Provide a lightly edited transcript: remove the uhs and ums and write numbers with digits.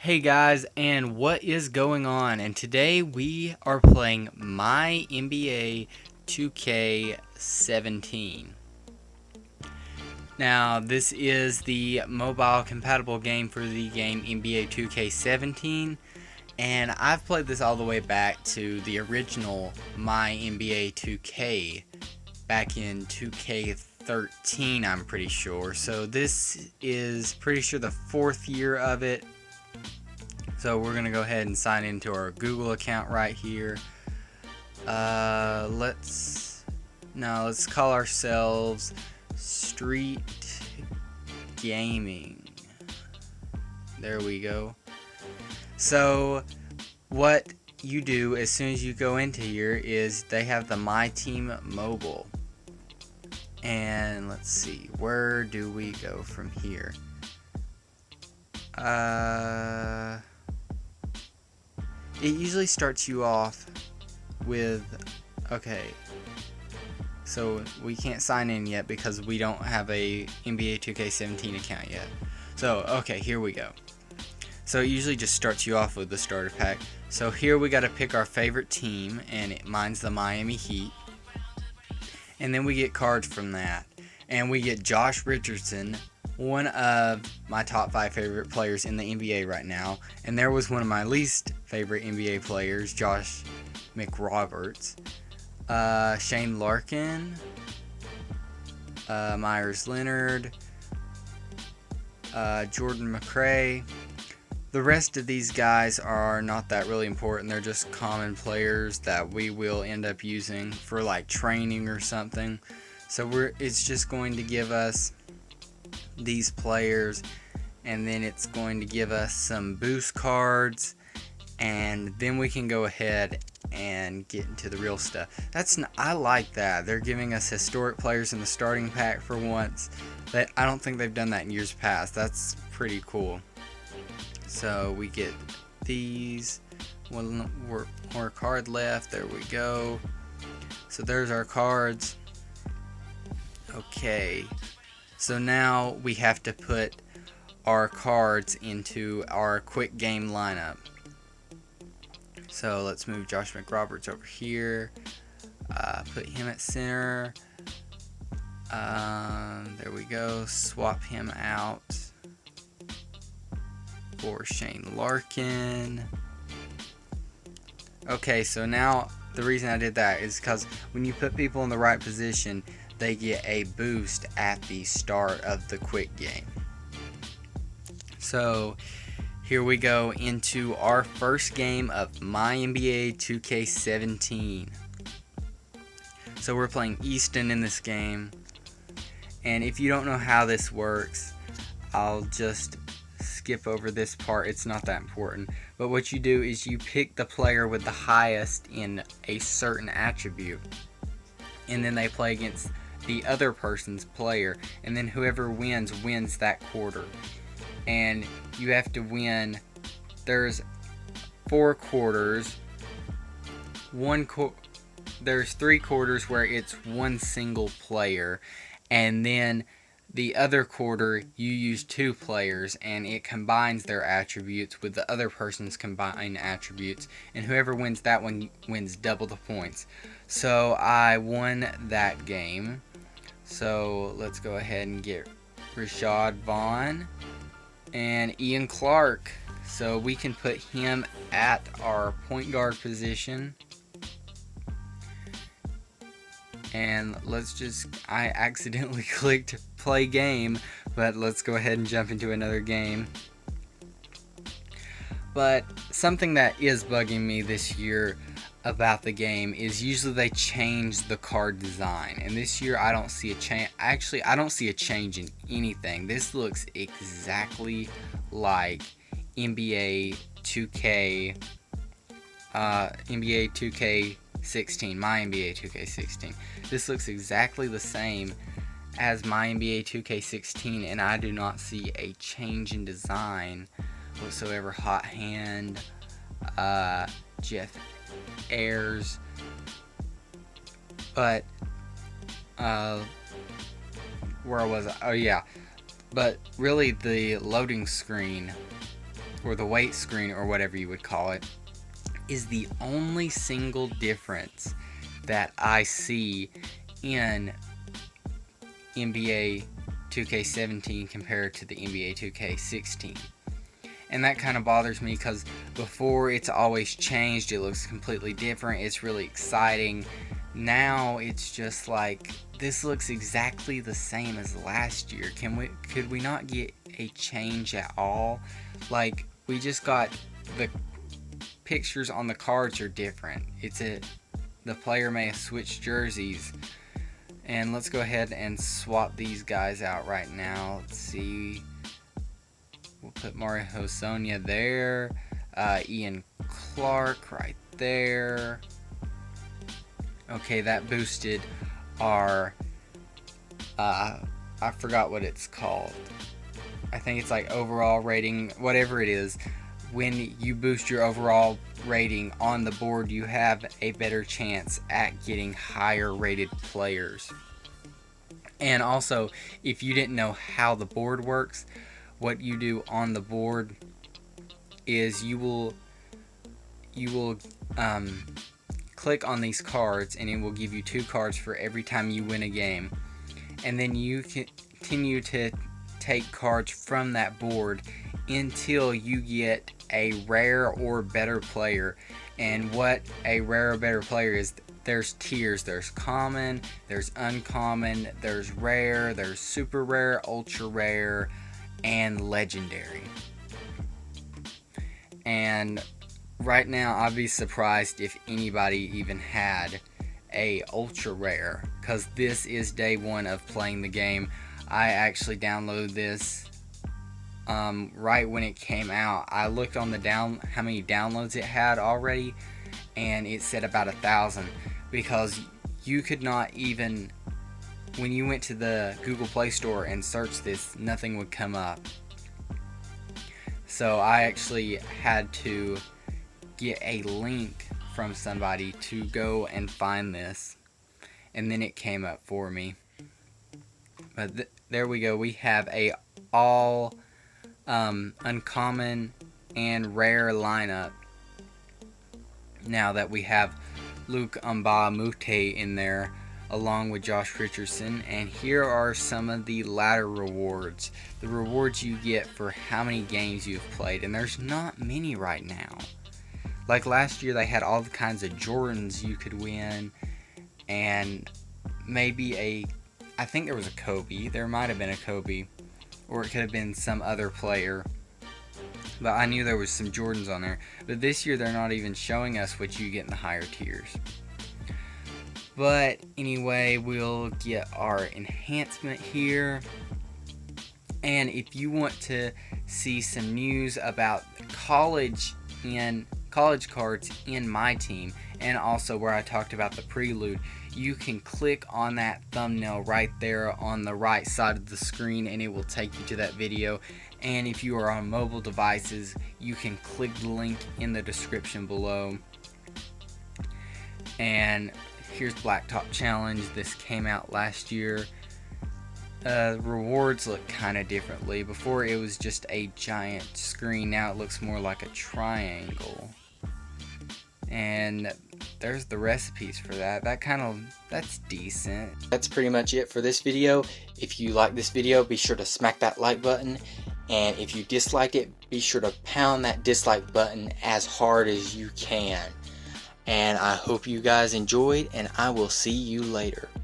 Hey guys, and what is going on? And today we are playing my NBA 2K17. Now, this is the mobile compatible game for the game NBA 2K17, and I've played this all the way back to the original My NBA 2K back in 2K13, I'm pretty sure. So this is pretty sure the 4th year of it. So we're gonna go ahead and sign into our Google account right here. Let's call ourselves Street Gaming. There we go. So what you do as soon as you go into here is they have the MyTeam mobile. And let's see, where do we go from here? It usually starts you off with, okay, so we can't sign in yet because we don't have a NBA 2K17 account yet. So, okay, here we go. So it usually just starts you off with the starter pack. So here we got to pick our favorite team, and mine's the Miami Heat. And then we get cards from that. And we get Josh Richardson, one of my top 5 favorite players in the NBA right now, and there was one of my least favorite NBA players, Josh McRoberts, Shane Larkin, Myers Leonard, Jordan McRae. The rest of these guys are not that really important. They're just common players that we will end up using for like training or something. So it's just going to give us these players, and then it's going to give us some boost cards, and then we can go ahead and get into the real stuff. I like that they're giving us historic players in the starting pack for once. I don't think they've done that in years past. That's pretty cool. So we get these, one more card left. There we go. So there's our cards. Okay, so now we have to put our cards into our quick game lineup. So let's move Josh McRoberts over here, put him at center. There we go, swap him out for Shane Larkin. Okay, so now the reason I did that is because when you put people in the right position, they get a boost at the start of the quick game. So here we go into our first game of my NBA 2K17. So we're playing Easton in this game, and if you don't know how this works, I'll just skip over this part. It's not that important. But what you do is you pick the player with the highest in a certain attribute, and then they play against the other person's player, and then whoever wins that quarter. And you have to win. There's 4 quarters. There's 3 quarters where it's one single player, and then the other quarter you use 2 players, and it combines their attributes with the other person's combined attributes, and whoever wins that one wins double the points. So I won that game. So let's go ahead and get Rashad Vaughn and Ian Clark. So we can put him at our point guard position. And I accidentally clicked play game, but let's go ahead and jump into another game. But something that is bugging me this year about the game is usually they change the card design, and this year I don't see a change. Actually, I don't see a change in anything. This looks exactly like NBA 2K, NBA 2K16, my NBA 2K16. This looks exactly the same as my NBA 2K16, and I do not see a change in design whatsoever. Hot Hand, Jeff Ayers, but where was I? Oh yeah, but really the loading screen or the weight screen, or whatever you would call it, is the only single difference that I see in NBA 2K17 compared to the NBA 2K16. And that kind of bothers me because before it's always changed, it looks completely different, it's really exciting. Now it's just like, this looks exactly the same as last year. Could we not get a change at all? Like, we just got the pictures on the cards are different. The player may have switched jerseys. And let's go ahead and swap these guys out right now. Let's see. We'll put Mario Hossonia there. Ian Clark right there. Okay, that boosted our... I forgot what it's called. I think it's like overall rating, whatever it is. When you boost your overall rating on the board, you have a better chance at getting higher rated players. And also, if you didn't know how the board works, what you do on the board is you will click on these cards, and it will give you 2 cards for every time you win a game. And then you continue to take cards from that board until you get a rare or better player. And what a rare or better player is, there's tiers. There's common, there's uncommon, there's rare, there's super rare, ultra rare, and legendary. And right now, I'd be surprised if anybody even had a ultra rare, because this is day 1 of playing the game. I actually downloaded this right when it came out. I looked on how many downloads it had already, and it said about 1,000, because you could not even, when you went to the Google Play Store and searched this, nothing would come up. So I actually had to get a link from somebody to go and find this, and then it came up for me. But there we go. We have a all uncommon and rare lineup now that we have Luke Mbamute in there along with Josh Richardson. And here are some of the ladder rewards, the rewards you get for how many games you've played, and there's not many right now. Like last year, they had all the kinds of Jordans you could win, and maybe I think there was a Kobe. There might have been a Kobe, or it could have been some other player. But I knew there was some Jordans on there. But this year, they're not even showing us what you get in the higher tiers. But anyway, we'll get our enhancement here. And if you want to see some news about college cards in MyTeam, and also where I talked about the prelude, you can click on that thumbnail right there on the right side of the screen, and it will take you to that video. And if you are on mobile devices, you can click the link in the description below. And here's Blacktop Challenge. This came out last year. Rewards look kind of differently. Before it was just a giant screen. Now it looks more like a triangle. And there's the recipes for that. That's decent. That's pretty much it for this video. If you like this video, be sure to smack that like button. And if you dislike it, be sure to pound that dislike button as hard as you can. And I hope you guys enjoyed, and I will see you later.